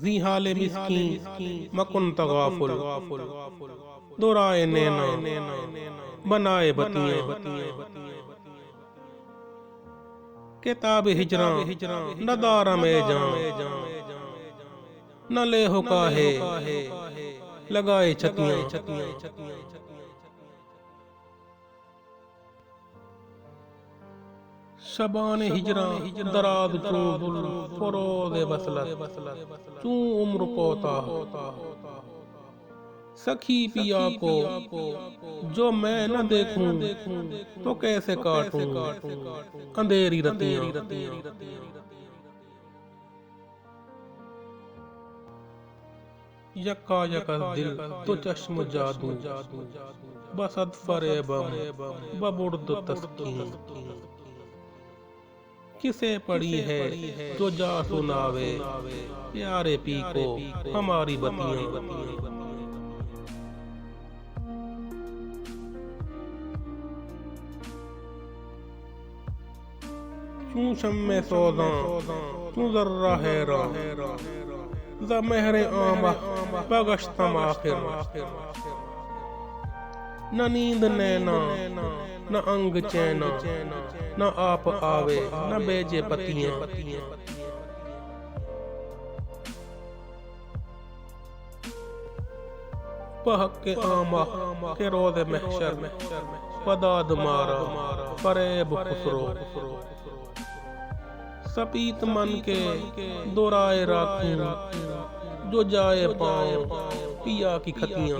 जी हाले मिस्कीन मकुन तगाफुल दोराए नैना बनाए बतियां किताब हिजरा नदारा में जान न ले हो काहे लगाए छतियां शबान हिजरा दराद चूबुल फरोद बसलत चू उम्र कोता सखी पिया को जो मैं न देखूं तो कैसे काटूं अंधेरी रतियां यक्का यकस दिल तो चश्म जादू बसद फरेबम बबुर्द तस्कीन किसे पड़ी है जो जा सुनावे प्यारे पी को हमारी बतियां तू शम्मे सौदा तू जर्रा हैरा ज़महरे आमा बगश्तम आखिर न नींद नैना न अंग चैना न आप आवे न बेजे पतियां पहक के आमा के रोज़ महशर में पदाद मारा फरेब खुसरो सपीत मन के दोराए राखूं जो जाए पाँव पिया की खतियां